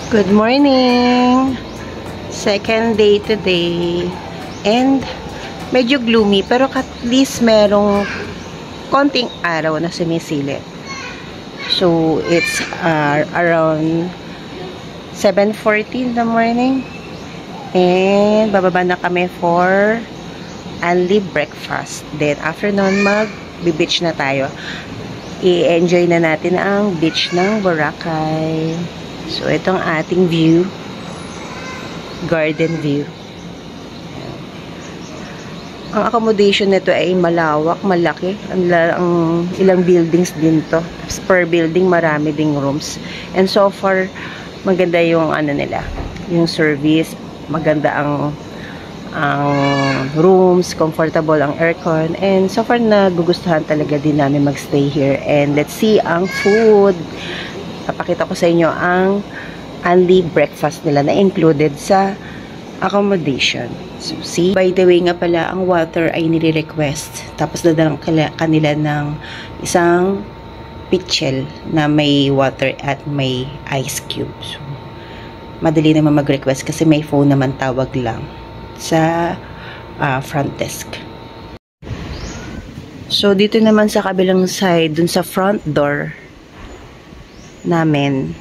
Good morning! Second day today. And medyo gloomy pero at least merong konting araw na sumisilip. So it's around 7:40 in the morning. And bababa na kami for early breakfast. Then after nun mag-beach na tayo. I-enjoy na natin ang beach ng Boracay. So, itong ating view. Garden view. Ang accommodation nito ay malawak, malaki. Ang ilang buildings din to. Per building, marami ding rooms. And so far, maganda yung ano nila. Yung service. Maganda ang rooms, comfortable ang aircon. And so far, nagugustuhan talaga din namin magstay here. And let's see ang food. Papakita ko sa inyo ang early breakfast nila na included sa accommodation. So, see? By the way nga pala, ang water ay nire-request. Tapos dadalang kanila ng isang pitchel na may water at may ice cube. So, madali naman mag-request kasi may phone naman tawag lang sa front desk. So, dito naman sa kabilang side, dun sa front door namin,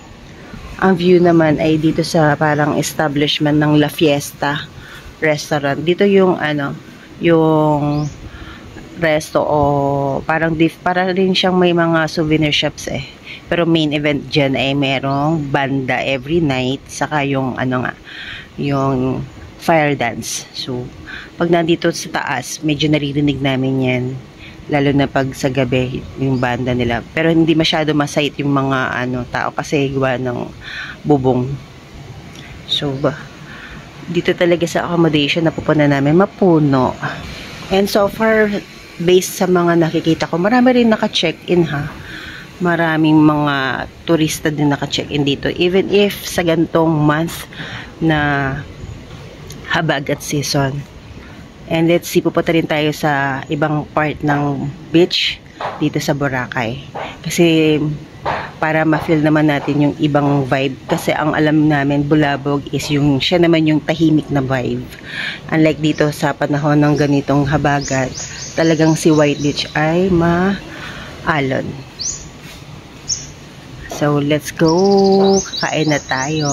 ang view naman ay dito sa parang establishment ng La Fiesta restaurant. Dito yung yung resto o parang para rin siyang may mga souvenir shops eh. Pero main event dyan ay merong banda every night, saka yung yung fire dance. So, pag nandito sa taas, medyo naririnig namin yan. Lalo na pag sa gabi, yung banda nila. Pero hindi masyado masayit yung mga tao kasi gawa ng bubong. So, dito talaga sa accommodation na pupunan namin, mapuno. And so far, based sa mga nakikita ko, marami rin naka-check-in ha. Maraming mga turista din naka-check-in dito. Even if sa gantong month na habagat season. And let's see, pupunta rin tayo sa ibang part ng beach dito sa Boracay. Kasi para ma-feel naman natin yung ibang vibe. Kasi ang alam namin, Bulabog is yung siya naman yung tahimik na vibe. Unlike dito sa panahon ng ganitong habagat, talagang si White Beach ay maalon. So let's go. Kakain na tayo.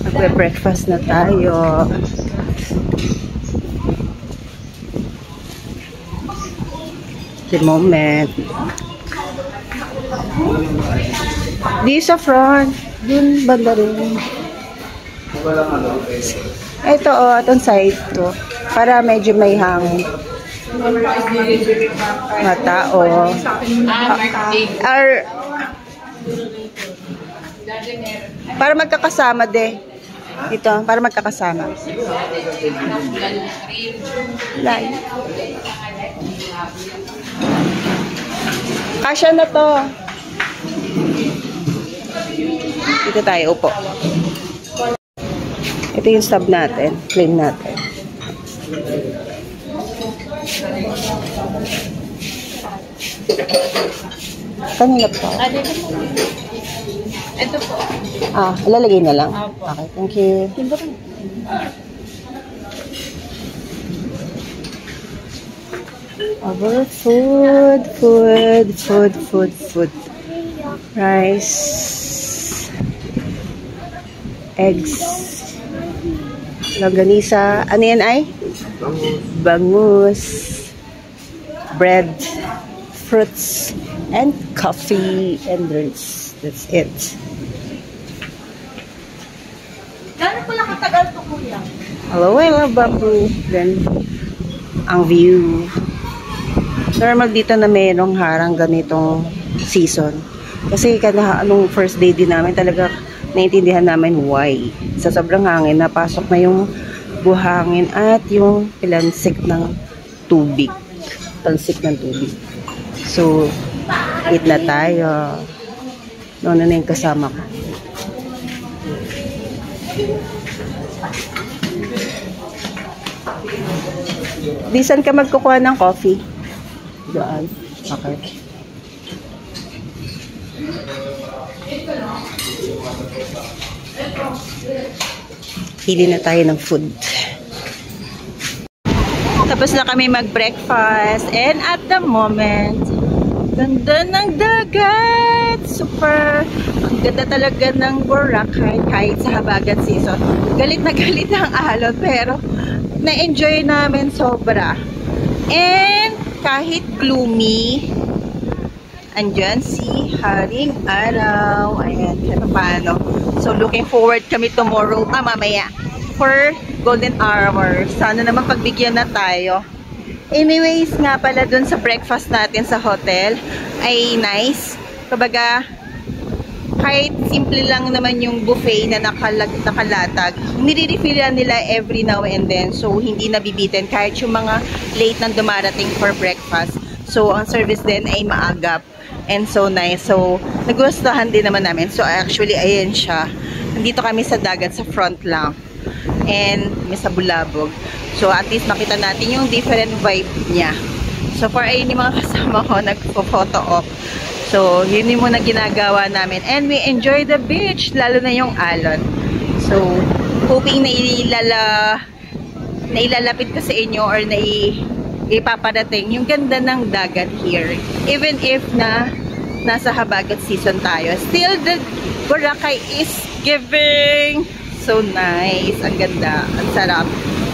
Magbe-breakfast na tayo. The moment. Di sa front. Dun banda rin. Ito itong side to. Para medyo may hangin. Matao. Para magkakasama de. Ito, para magkakasama. Live. Kasya na to. Dito tayo, upo. Ito yung stub natin. Clean natin. Kanina po. Ito po. Ilalagay na lang. Okay, thank you. Our food. Rice. Eggs. Longganisa. Ano yan ay? Bangus. Bread. Fruits. And coffee. And drinks. That's it. Gano'n pala katagal to, kuya? Hello, bamboo. Then, ang view. Normal dito na mayroong harang ganitong season. Kasi anong first day din namin talaga naintindihan namin why. Sa sobrang hangin, napasok na yung buhangin at yung pilansik ng tubig. Tansik ng tubig. So, eat na tayo. Noon na yung kasama ko. Di saan ka magkukuha ng coffee? Doon. Okay. Pili na tayo ng food. Tapos na kami mag-breakfast. And at the moment, ganda ng dagat. Super. Ang ganda talaga ng Boracay kahit sa habagat season. Galit na galit ang alon pero na-enjoy namin sobra. And kahit gloomy, andyan si Haring Araw. Ayan, kaya paano. So looking forward kami tomorrow, mamaya, for golden hour. Sana naman pagbigyan na tayo. Anyways, nga pala dun sa breakfast natin sa hotel ay nice. Kumbaga, kahit simple lang naman yung buffet na nakalatag, nire-refillan nila every now and then. So, hindi nabibitin kahit yung mga late nang dumarating for breakfast. So, ang service din ay maagap and so nice. So, nagustuhan din naman namin. So, actually, ayan siya. Nandito kami sa dagat sa front lang. And may sa Bulabog. So at least makita natin yung different vibe niya. So for ayun yung mga kasama ko nagpo-photo op. So yun yung muna ginagawa namin. And we enjoy the beach, lalo na yung alon. So hoping na ilalapit ko sa inyo or na ipaparating yung ganda ng dagat here. Even if na nasa habagat season tayo, still the Boracay is giving. So nice. Ang ganda. Ang sarap.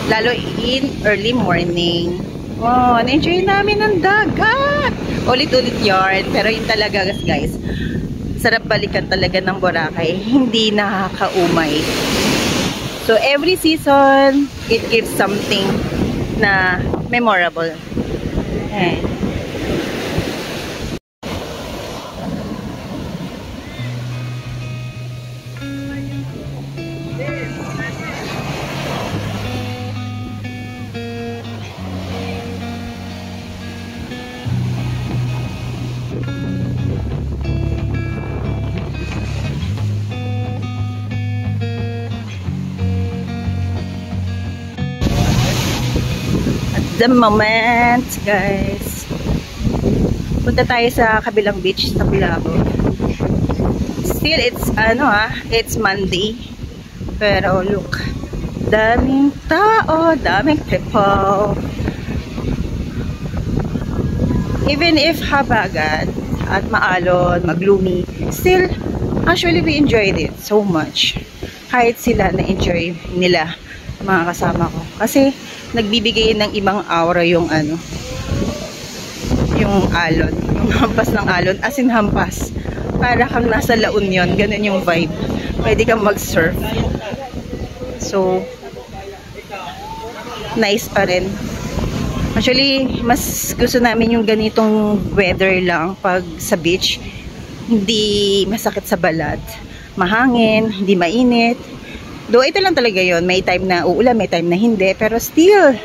Lalo in early morning. Wow, na-enjoy namin ang dagat. Ulit-ulit yarn. Pero yun talaga guys. Sarap balikan talaga ng Boracay. Hindi nakakaumay. So every season, it gives something na memorable. Ayan. The moment, guys. Punta tayo sa kabilang beach sa Bulabog. Still, it's Monday. Pero look, daming tao, daming people. Even if habagat at maalon, maglumi, still, actually we enjoyed it so much. Kahit sila na-enjoy nila, mga kasama ko. Kasi, nagbibigay ng ibang aura yung yung alon, yung hampas ng alon, as in hampas, para kang nasa La Union, ganun yung vibe. Pwede kang mag-surf. So nice pa rin. Actually, mas gusto namin yung ganitong weather lang pag sa beach. Hindi masakit sa balat, mahangin, hindi mainit. Though ito lang talaga yon, may time na uulan, may time na hindi, pero still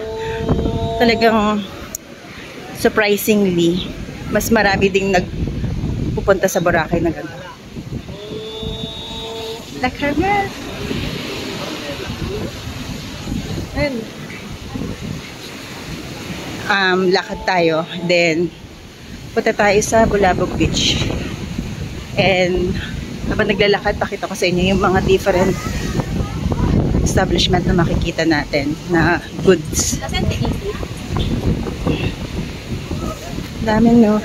talagang surprisingly mas marami ding nagpupunta sa Boracay na gano'n. La Carmel. Lakad tayo, then punta tayo sa Bulabog Beach. And habang naglalakad, pakita ko sa inyo yung mga different establishment na makikita natin na goods. Dami, no?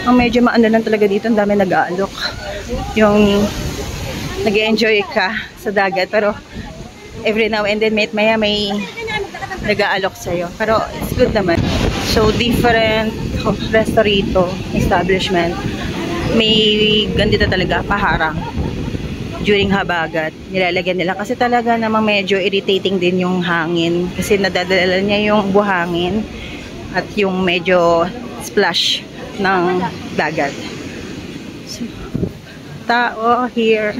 Ang medyo maano lang talaga dito, ang dami nag-aalok. Yung nag-enjoy ka sa dagat, pero every now and then may nag-aalok sa'yo. Pero it's good naman. So different restaurant, establishment. May ganito talaga, paharang. During habagat, nilalagyan nila kasi talaga namang medyo irritating din yung hangin kasi nadadala niya yung buhangin at yung medyo splash ng dagat. So, tao here.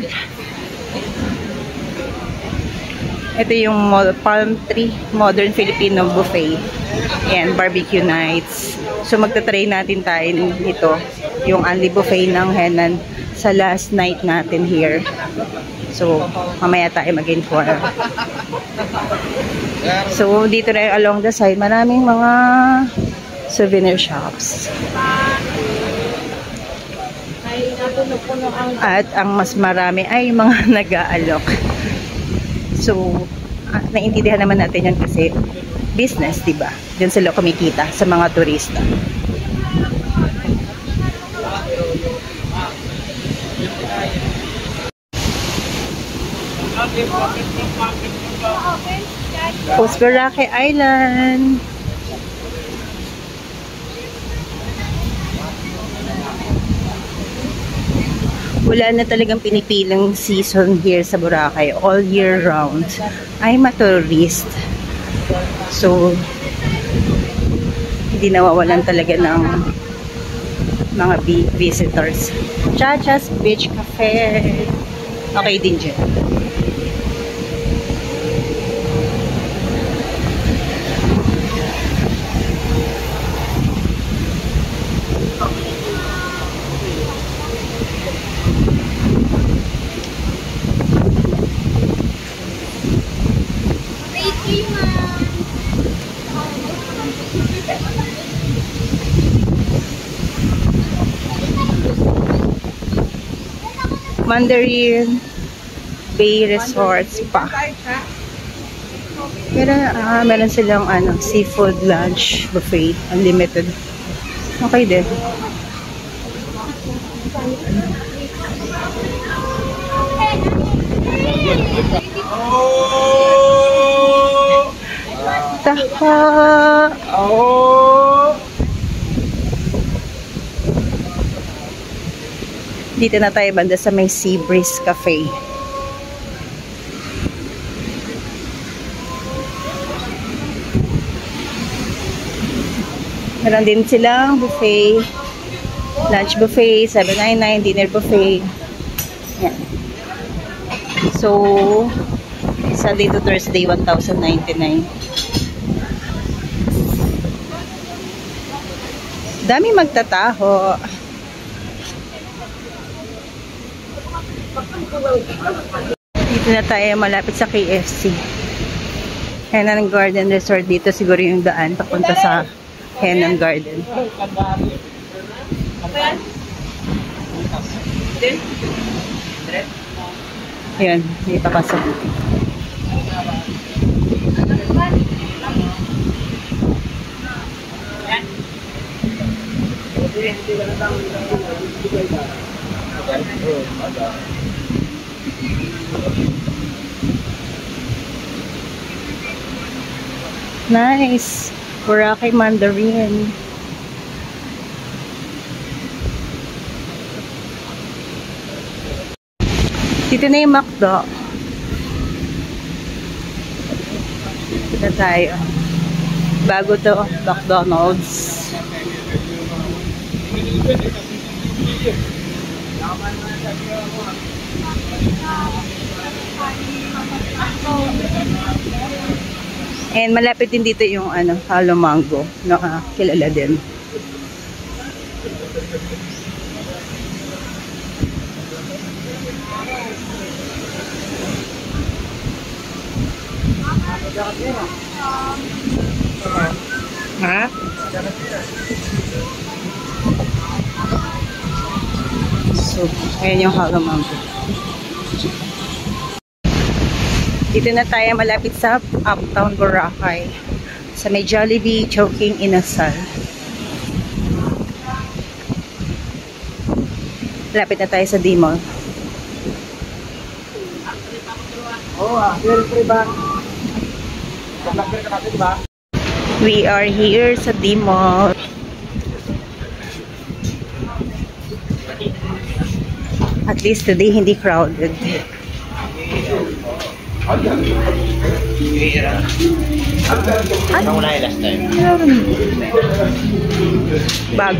Ito yung Palm Tree Modern Filipino Buffet. Ayan, barbecue nights. So magta-try natin tayo nito, yung Unli Buffet ng Henan sa last night natin here. So, mamaya tayo mag-inform. So, dito na along the side, maraming mga souvenir shops. puno-puno ang... At ang mas marami ay mga nag-aalok. So, naiintindihan naman natin yan kasi business, diba? Diyan sila kumikita sa mga turista. Boracay Island. Wala na talagang pinipilang season here sa Boracay. All year round ay maturist. So, hindi nawawalan talaga ng mga visitors. Chacha's Beach Cafe. Okay din dyan. Mandarin Bay Resort Spa. Pero meron silang seafood lunch buffet, unlimited. Okay din. Taha. Dito na tayo banda sa may Sea Breeze Cafe. Meron din silang buffet. Lunch buffet, $7.99, dinner buffet. Yan. So, Sunday to Thursday, $1,099. Dami magtataho. Dito na tayo malapit sa KFC. Henan Garden Resort. Dito siguro yung daan papunta sa Henan Garden. Ayan, dito pasok. Nice. Boracay Mandarin. Dito na yung McDo. Dito na tayo. Bago to, McDonald's. And malapit din dito yung Halo Mango na kilala din. Ha? So, ayan yung Halo Mango. Dito na tayo malapit sa Uptown Boracay. Sa may Jollibee, Chowking, Inasal. Malapit na tayo sa D-Mall. We are here sa D-Mall. At least today hindi crowded. Ano na last time? Bag.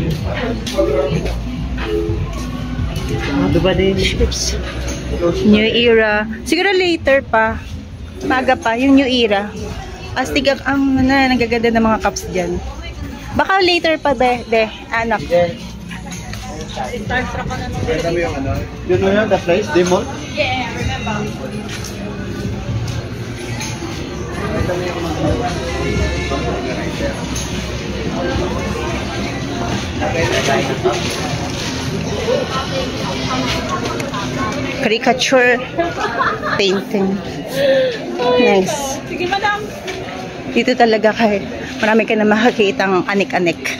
Diba din? Chips. New Era. Siguro later pa. Maga pa. Yung New Era. Astig ang nagaganda ng mga cups dyan. Baka later pa, be. Anak. Yun mo yun, the place, D-Mall? Yeah, remember. Caricature painting. Nice. Sige, madam. Dito talaga marami ka na makakitang anik-anik.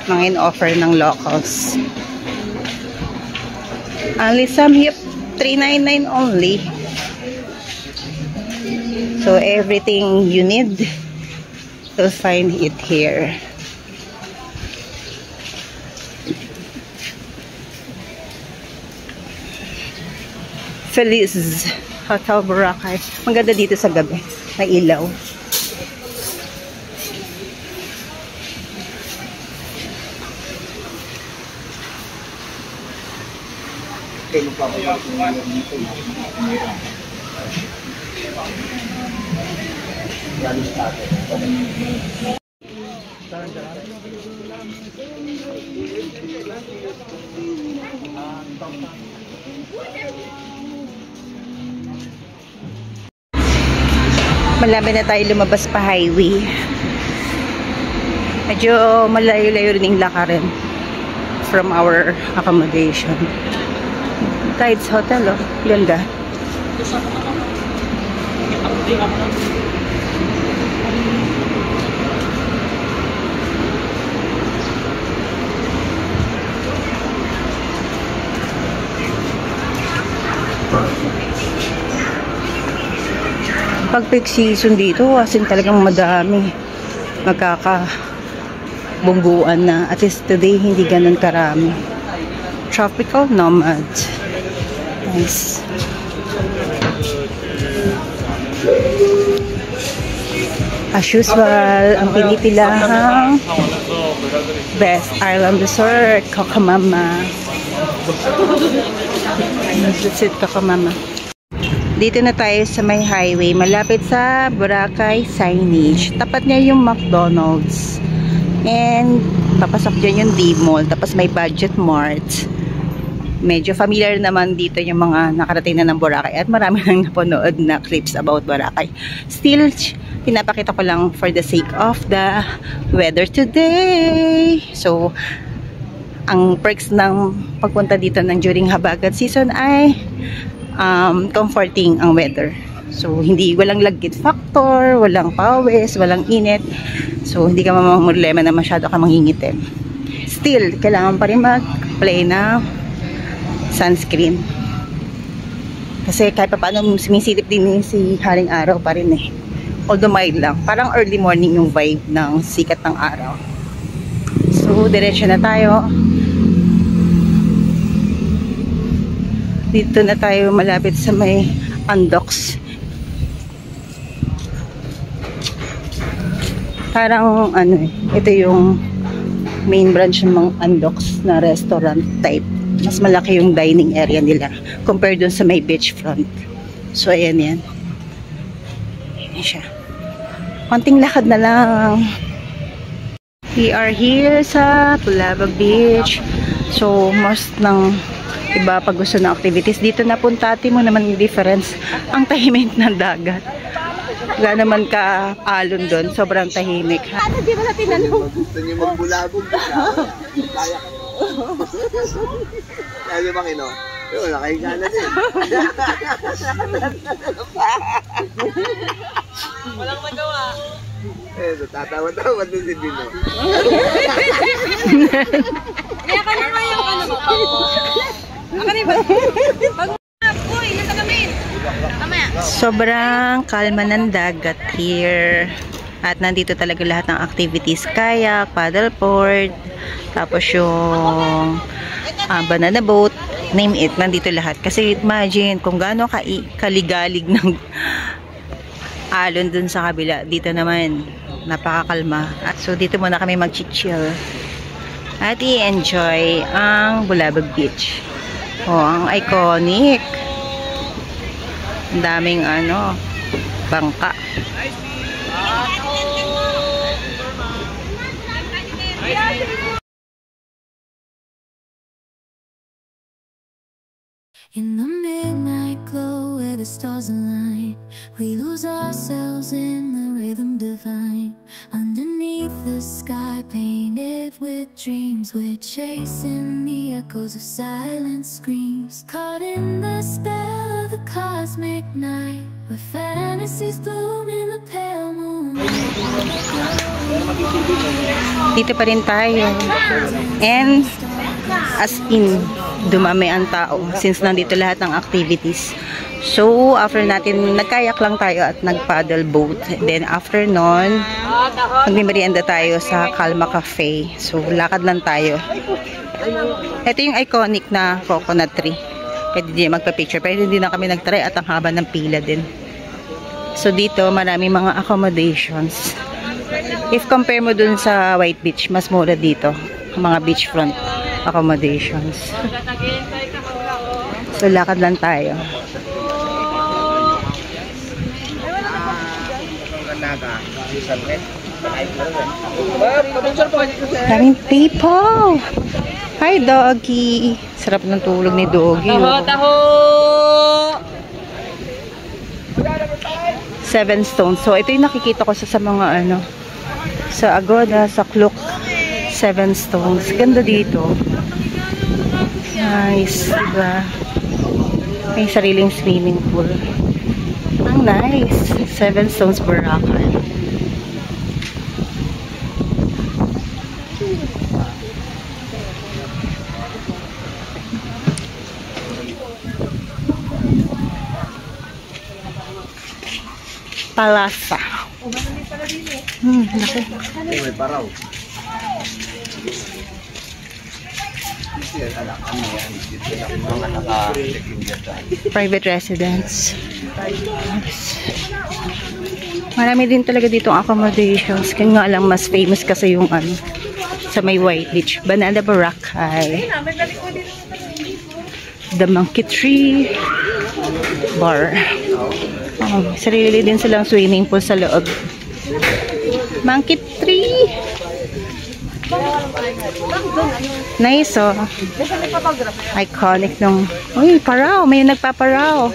Mga in-offer ng locals. Only some, yep, $3.99 only. So everything you need, you'll find it here. Feliz Hotel Boracay. Maganda dito sa gabi. May ilaw. Malapit na tayo lumabas pa highway. Medyo malayo-layo rin yung lakarin from our accommodation. Tides Hotel, oh. Ganda. Pag peak season dito, as in talagang madami. Magkakabungguan na. At least today, hindi ganun karami. Tropical Nomad. Nice. As usual, ang pinipilahang best island resort, Cocamama. That's it, Cocamama. Dito na tayo sa may highway, malapit sa Boracay signage. Tapat niya yung McDonald's. And papasok dyan yung D-Mall. Tapos may Budget Mart. Medyo familiar naman dito yung mga nakarating na ng Boracay. At marami nang napanood na clips about Boracay. Still, pinapakita ko lang for the sake of the weather today. So, ang perks ng pagpunta dito ng during habagat season ay comforting ang weather. So, walang lagkit factor, walang pawis, walang init. So, hindi ka mamamulema na masyado ka mangingitim. Still, kailangan pa rin mag-play na sunscreen. Kasi kahit pa paano sumisilip din si Haring Araw pa rin eh. Although mild lang. Parang early morning yung vibe ng sikat ng araw. So, diretso na tayo. Dito na tayo malapit sa may Andox. Parang ano eh, ito yung main branch ng mga Andox na restaurant type. Mas malaki yung dining area nila compared dun sa may beachfront. So ayan yan. Ayan siya. Konting lakad na lang. We are here sa Bulabog Beach. So most ng iba pag gusto ng activities dito napuntati mo naman yung difference. Ang tahimik ng dagat. Wala naman ka alon doon. Sobrang tahimik. Ano, di ba na tinanong? Gusto niyo magbulabog? Kaya ka. Kaya bang ino? Pero nakahiga na din. Walang nagawa. Tatawa-tawa din si Dino. Kaya ka naman yung ano ba? Ako rin ba? Uy, nasa kami. Mamaya. Sobrang kalma ng dagat here. At nandito talaga lahat ng activities. Kayak, paddleboard, tapos yung banana boat, name it, nandito lahat. Kasi imagine kung gaano kaligalig ng alon dun sa kabila. Dito naman, napakakalma. So dito muna kami mag-chill. At i-enjoy ang Bulabog Beach. Oh, ang iconic. Ang daming bangka. In the midnight glow where the stars align, we lose ourselves in the rhythm divine. Underneath the sky painted with dreams, we're chasing the echoes of silent screams. Caught in the spell of the cosmic night, where fantasies bloom in the pale moonlight. Dito pa rin tayo. And as in, dumami ang tao since nandito lahat ng activities. So, after natin, nagkayak lang tayo at nag-paddle boat. Then, after nun, magmimerienda tayo sa Calma Cafe. So, lakad lang tayo. Ito yung iconic na coconut tree. Pwede din magpa-picture. Pero hindi na kami nag-try at ang haba ng pila din. So, dito, marami mga accommodations. If compare mo dun sa White Beach, mas mura dito. Mga beachfront accommodations. So, lakad lang tayo. Daming people! Hi, doggy! Sarap ng tulog ni doggy. Taho! 7 stones. So, ito yung nakikita ko sa mga ano, sa Agoda, sa Klook. 7 stones. Ganda dito. Nice. Diba? May sariling swimming pool. Ang nice. 7 stones Boracay. Palasa. Laki. May paraw. Private residence. Marami din talaga dito ang accommodations. Kaya nga lang mas famous kasi yung ano, sa may White Beach. Banana Boracay. The Monkey Tree Bar. Sarili din silang swimming pool sa loob. Monkey Tree. Nice, oh. Iconic nung... Uy, paraw. May nagpaparaw.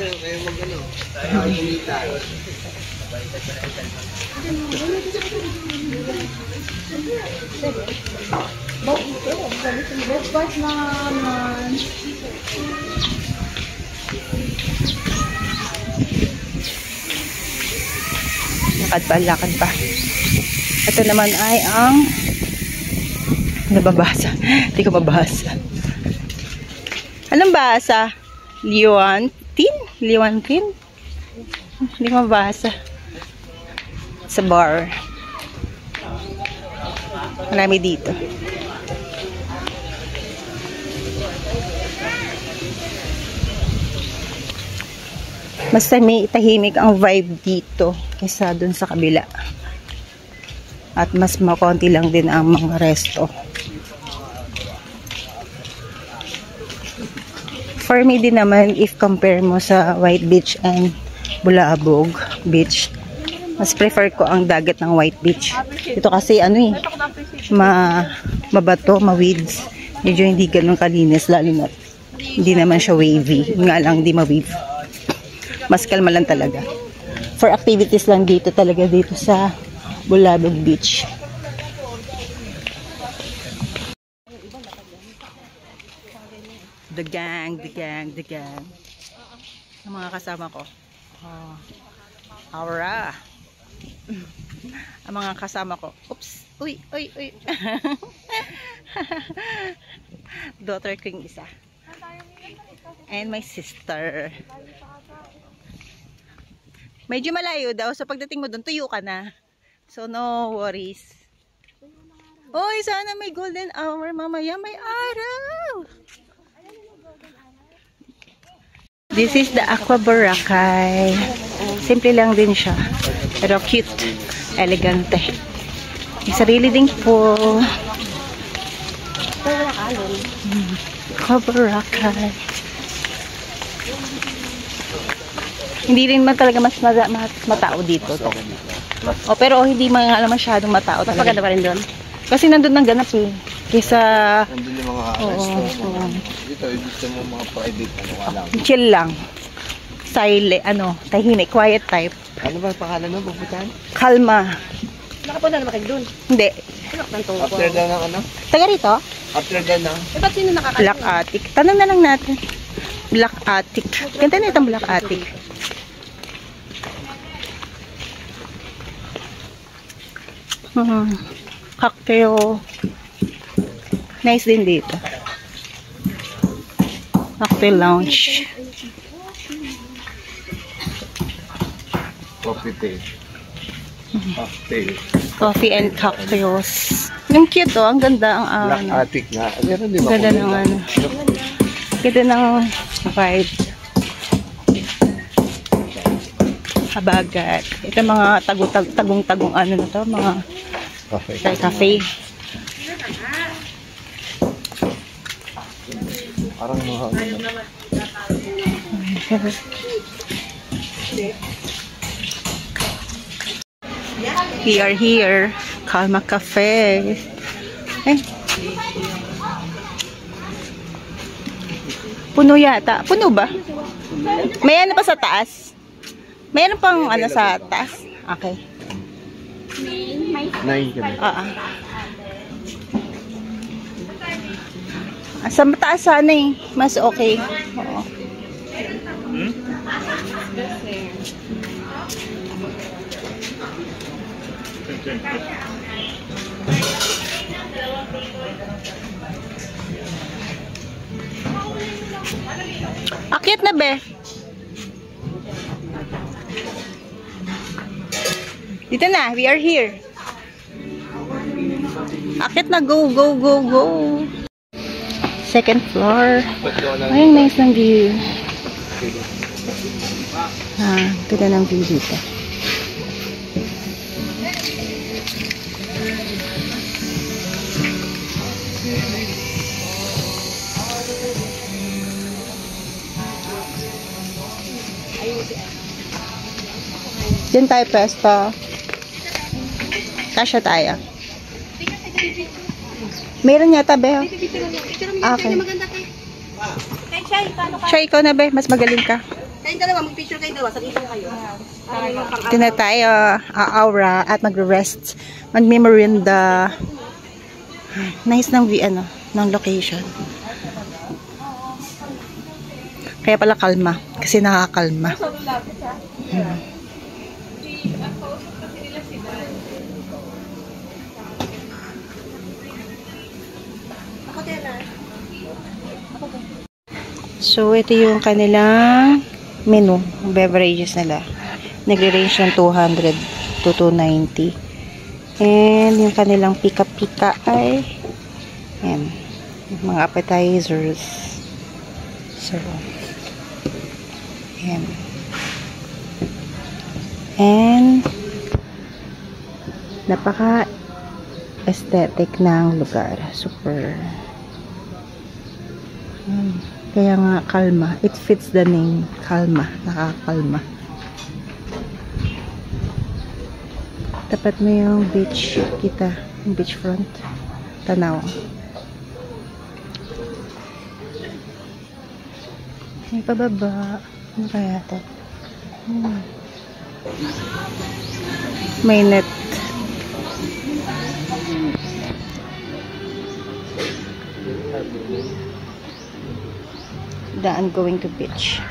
Lakad pa. Ito naman ay ang nababasa. Hindi ko mabasa. Anong basa? Liwantin? Hindi ko mabasa. Sa bar. Marami dito. Mas tahimik ang vibe dito kaysa dun sa kabila. At mas makonti lang din ang mga resto. For me din naman, if compare mo sa White Beach and Bulabog Beach, mas prefer ko ang dagat ng White Beach. Ito kasi ano mabato, ma-weeds. Medyo hindi ganun kalinis, lalo na hindi naman siya wavy. Nga lang hindi ma-wave. Mas kalma lang talaga. For activities lang dito talaga dito sa Bulabog Beach. The gang. Ang mga kasama ko. Aura. Ang mga kasama ko. Oops. Uy. Daughter ko yung isa. And my sister. Medyo malayo daw. So pagdating mo doon, tuyo ka na. So no worries. Oy, sana may golden hour mamaya. May araw. This is the Aqua Boracay. Simple lang din siya. Pero cute. Elegante. May sarili ding pool. Aqua Boracay. Hindi rin man talaga mas matao dito. Pero hindi man masyadong matao. Mas maganda pa rin doon. Kasi nandun nang ganap eh. Kaysa... Nandun yung mga resto. Dito mo mga private. Chill lang. silent, tahimik, quiet type. Ano ba pangalan mo? Pupuntahan? Kalma. Nakapunta naman kayo dun. Hindi. Anak ng tungo. After daw ng ano? Taga rito? After daw ng... Eh, ba't sino nakakasin? Black Attic. Tanong na lang natin. Black Attic. Ganda na itong Black Attic. Cocktail. Nice din dito. Cocktail lounge. Coffee tea. Cocktail. Coffee and cocktails. Yung cute oh. Ang ganda. Ang Black Attic nga. Meron di ba? ganda ng ganda ng vibe. Habagat. Ito mga tagong-tagong na to. Mga cafe. Parang mga We are here. Kalma Cafe. Eh. Puno yata. Puno ba? May ano pa sa taas? May ano pang ano sa taas? Okay. 9 kami. Sa mataas sana eh. Mas okay. Oo. Akyat na be. Dito na, we are here. Akyat na, go, go, go, go. Second floor. Ay, nice ng view. Ganda ng view dito. Diyan tayo pesto. Kasya tayo. Meron yata, be. Okay. Siya, ikaw na, be. Mas magaling ka. Kayong dalawa, mag-picture kayong dalawa. Sa dito kayo. Ito na tayo, aura at magre-rest. Mag-memoranda. Nice ng ng location. Kaya pala kalma. Kasi nakakalma. So, ito yung kanilang menu, beverages nila. Nagre-range ng 200 to 290. And yung kanilang pika-pika ay yan, mga appetizers. So, yan. And napaka-aesthetic ng lugar. Super. Kaya nga kalma. It fits the name. Kalma. Nakakalma. Tapat mo yung beach. Kita. Yung beach front. Tanaw. May pababa. Ano kaya ito? May net. I'm going to beach.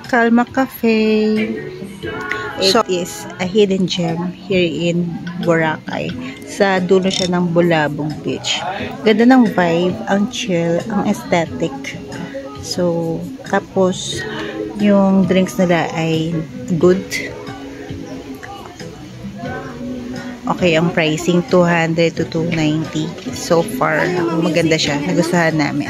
Kalma Cafe. So, it is a hidden gem here in Boracay. Sa dulo siya ng Bulabog Beach. Ganda ng vibe, ang chill, ang aesthetic. So, tapos, yung drinks nila ay good. Okay, ang pricing 200 to 290. So far, maganda siya. Nagustuhan namin.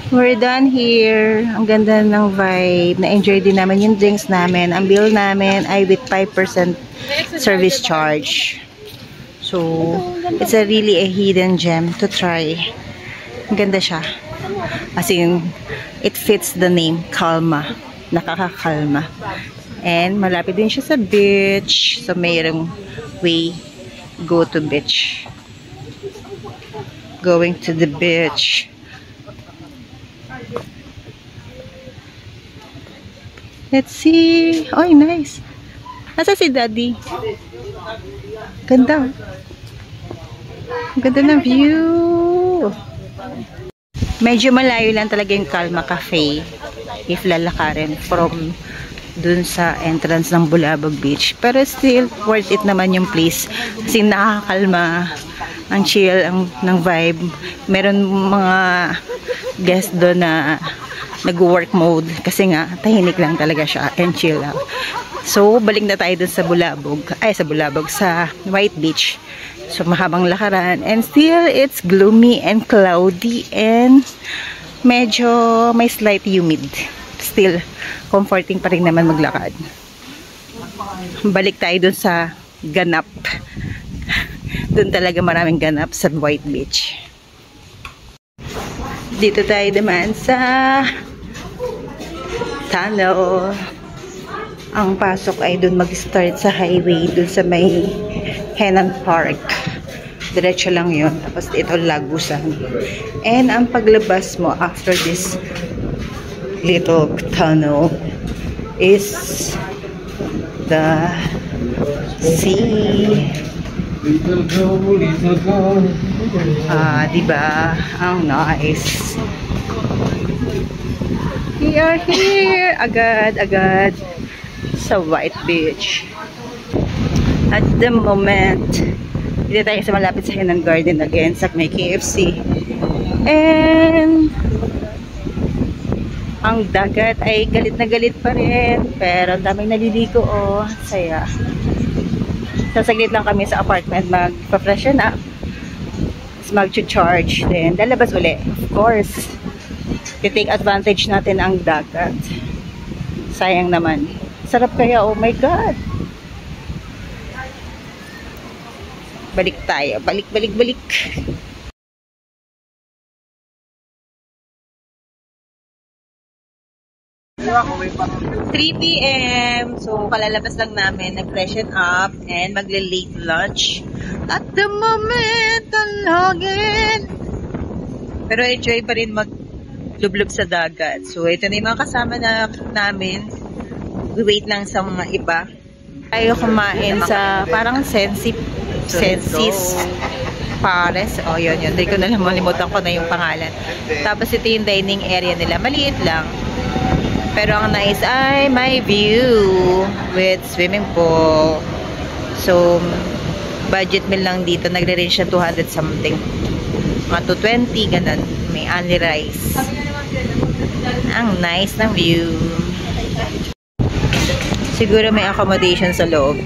We're done here. Ang ganda ng vibe. Na-enjoy din namin yung drinks namin. Ang bill namin ay with 5% service charge. So, it's a really a hidden gem to try. Ang ganda siya. As in, it fits the name, Kalma. Nakakakalma. And malapit din siya sa beach. So, mayroong way go to beach. going to the beach. Let's see. Oh, nice. Nasa si Daddy? Ganda. Ganda ng view. Medyo malayo lang talaga yung Calma Cafe if lalakarin from dun sa entrance ng Bulabog Beach. Pero still, worth it naman yung place. Kasi nakakalma. Ang chill ng vibe. Meron mga guests doon na nag-work mode. Kasi nga, tahimik lang talaga siya and chill out. So, balik na tayo dun sa Bulabog. Ay, sa Bulabog. Sa White Beach. So, mahabang lakaran. And still, it's gloomy and cloudy. And medyo may slight humid. Still, comforting pa rin naman maglakad. Balik tayo dun sa ganap. Dun talaga maraming ganap sa White Beach. Dito tayo naman sa tunnel. Ang pasok ay dun mag-start sa highway. Dun sa may Henan Park. Diretso lang yun. Tapos ito Lagusan. And ang paglabas mo after this little tunnel is the sea. Diba? Ang nice. We are here agad sa White Beach. At the moment, dito tayo sa malapit sa Henan Garden again sa may KFC. And ang dagat ay galit na galit pa rin. Pero ang daming naliligo, oh. Saya. Sasaglit lang kami sa apartment. Magpa-freshen up. Mag-charge. Then, lalabas uli. Of course. I-take advantage natin ang dagat. Sayang naman. Sarap kaya, oh my God. Balik tayo. Balik. 3 PM. So, kalalabas lang namin. Nag-freshen up and magle-late lunch. At the moment, talagin. Pero enjoy pa rin mag-lublob sa dagat. So, ito na yung mga kasama namin. We wait lang sa mga iba. Tayo kumain sa parang Sensis Pares. Oh, yun. Hindi ko na lang malimutan ko na yung pangalan. Tapos ito yung dining area nila. Maliit lang. Pero ang nice ay may view with swimming pool. So, budget meal lang dito. Nagre-range siya 200 something. Mga 220, ganun. May only rice. Ang nice ng view. Siguro may accommodation sa loob.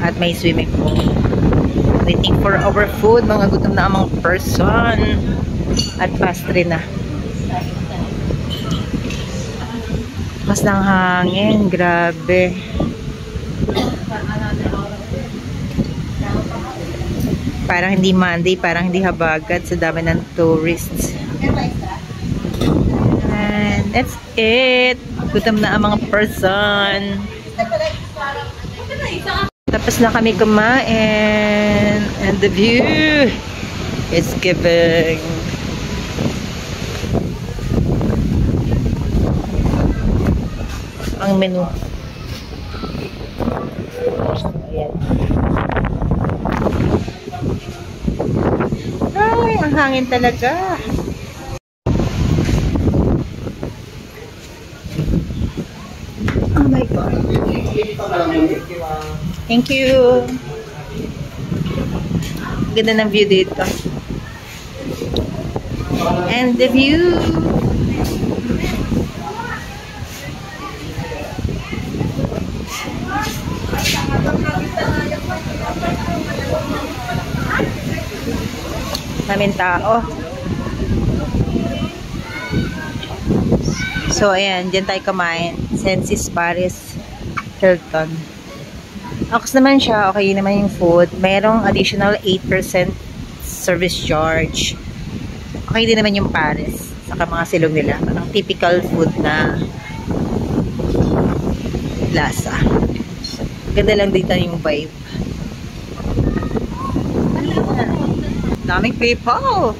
At may swimming pool. Waiting for our food. Mga gutom na amang person. At pastry na. Mas ng hangin, grabe. Parang hindi Monday, parang hindi habagat sa dami ng tourists. And that's it. Gutom na ang mga person. Tapos na kami kumain. And the view is giving. Ang menu. Ayan. Ay, ang hangin talaga. Oh my God. Thank you. Ganda ng view dito. And the view. Daming tao. So, ayan. Diyan tayo kumain. Sensis Paris Hilton. Ox naman siya. Okay naman yung food. Mayroong additional 8% service charge. Okay din naman yung Paris. Saka mga silog nila. Parang typical food na lasa. Ganda lang dito yung vibe. Daming people.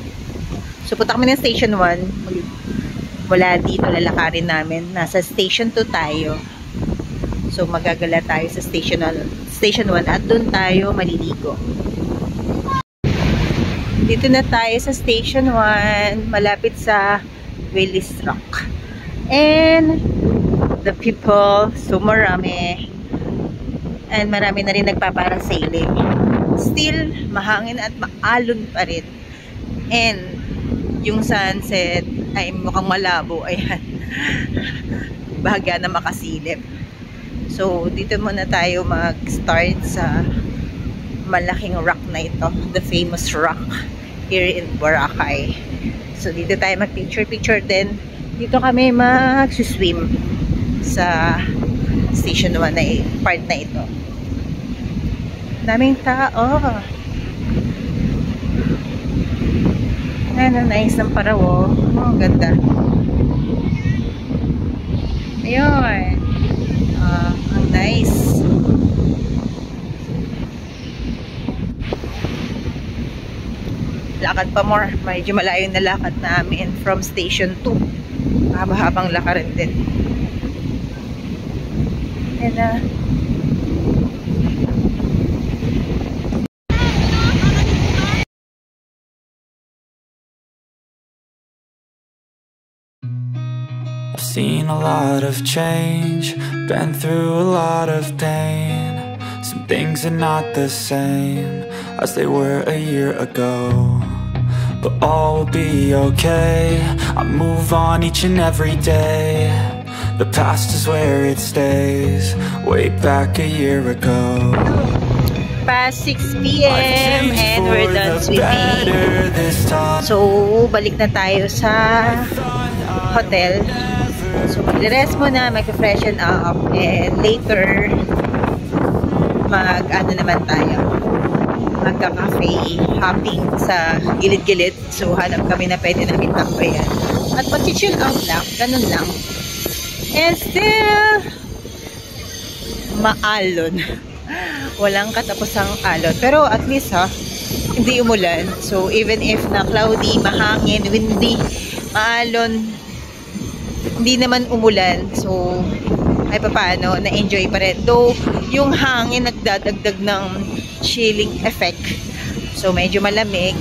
So, punta kami ng Station 1. Mula dito, lalakarin namin. Nasa Station 2 tayo. So, magagala tayo sa Station 1 at doon tayo maliligo. Dito na tayo sa Station 1, malapit sa Willis Rock. And the people, so marami. And marami na rin nagpaparasailing. Still, mahangin at maalon pa rin. And yung sunset ay mukhang malabo. Ayan. Bahaga na makasilip. So, dito muna tayo mag-start sa malaking rock na ito. The famous rock here in Boracay. So, dito tayo mag-picture-picture din. Dito kami mag-swim sa Station 1 na part na ito. Daming tao. Ano, nice ng Parawo. Oh, ganda. Ayun. Ang nice. Lakad pa more. Medyo malayo na lakad namin from Station 2. Haba-habang lakarin din. And I've seen a lot of change, been through a lot of pain. Some things are not the same as they were a year ago, but all will be okay. I move on each and every day. The past is where it stays, way back a year ago. Past 6 p.m. and we're done swimming. So, balik na tayo sa hotel. So, mag-rest muna, mag-freshen up, and later, ano naman tayo, magka-cafe, hopping sa gilid-gilid. So, hanap kami na pwede namin takbayan. At mag-chill out lang, ganun lang. And still, maalon. Walang katapusang alon. Pero at least hindi umulan. So, even if na cloudy, mahangin, windy, maalon, hindi naman umulan. So, ay papaano, na-enjoy pa rin. Though, yung hangin nagdadagdag ng chilling effect. So, medyo malamig.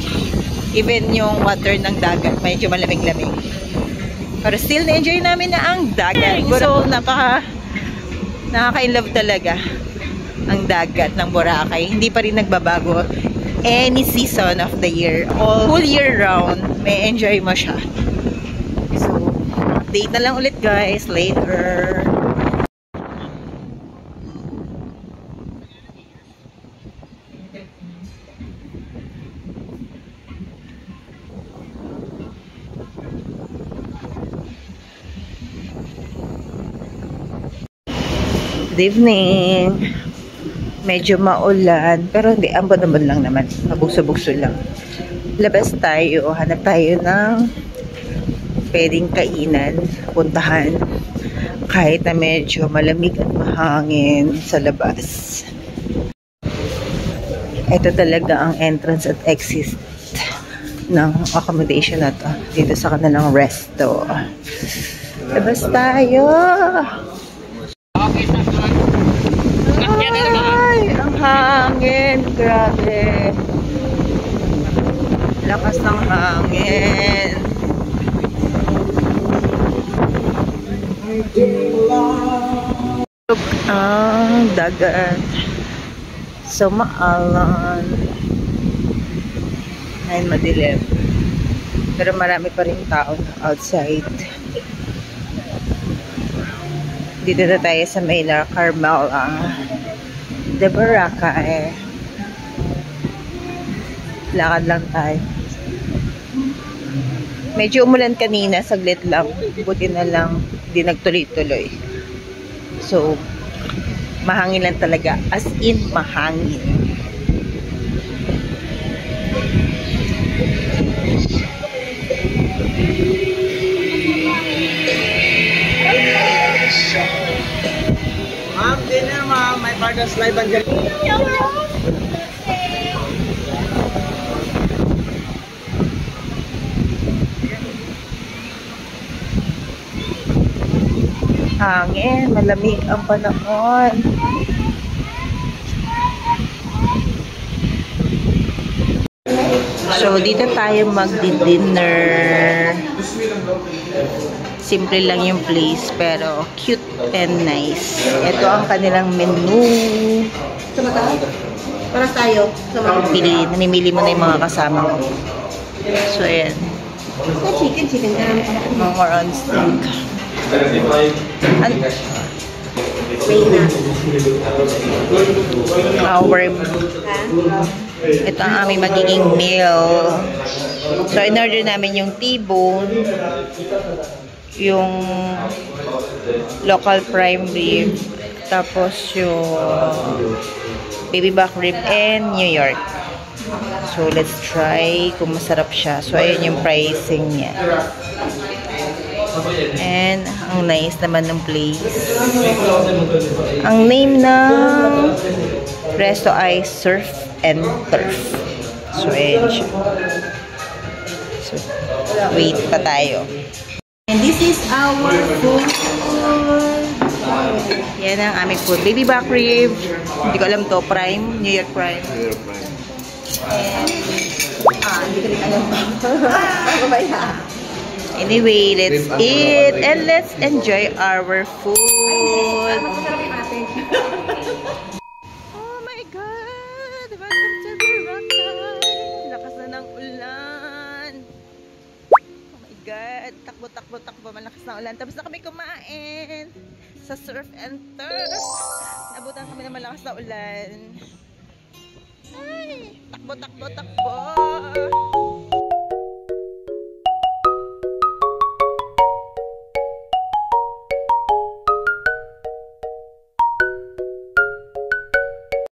Even yung water ng dagat, medyo malamig-lamig. Pero still, na-enjoy namin na ang dagat. So, nakaka-inlove talaga ang dagat ng Boracay. Hindi pa rin nagbabago. Any season of the year, whole year round, may enjoy mo siya. So, update na lang ulit guys later. Good evening. Medyo maulan, pero hindi, ambon-ambon lang naman. Mabugso-bugso lang. Labas tayo, hanap tayo ng pwedeng kainan, puntahan. Kahit na medyo malamig at mahangin sa labas. Ito talaga ang entrance at exit ng accommodation na to. Dito sa kanilang resto. Labas tayo! Ay, ang hangin. Grabe. Lakas ng hangin. Ang dagat. So, maalan. Ngayon madilim. Pero marami pa rin tao outside. Dito na tayo sa Mela Carmela de Boracay. Lakad lang tayo. Medyo umulan kanina, saglit lang. Buti na lang, hindi nagtuloy-tuloy. So, mahangin lang talaga. As in, mahangin. Ma'am, dinner ma'am. May partner's live and hangin, malamig ang panahon. So, dito tayo magdi-dinner. Simple lang yung place, pero cute and nice. Ito ang kanilang menu. Para tayo. Namimili mo na yung mga kasama ko. So, ayan. Chicken More on steak. Ito ang aming magiging meal. So, in-order namin yung T-bone, yung local prime rib, tapos yung baby back rib, and New York. So, let's try kung masarap siya. So, ayun yung pricing niya. And, ang nice naman ng place. Ang name ng resto ay Surf and Turf. So, ayun siya. So, wait pa tayo. And this is our food. Yan ang aming food. Baby back rib. Hindi ko alam to. Prime. New York Prime. And, hindi ko rin alam pa. Anyway, let's eat and let's enjoy our food. Oh my God! Welcome to Boracay! Lakas na ng ulan. Oh my God! Takbo. Malakas na ulan. Tapos na kami kumain sa Surf and Turf. Nabutan kami ng malakas na ulan. Ay! Takbo.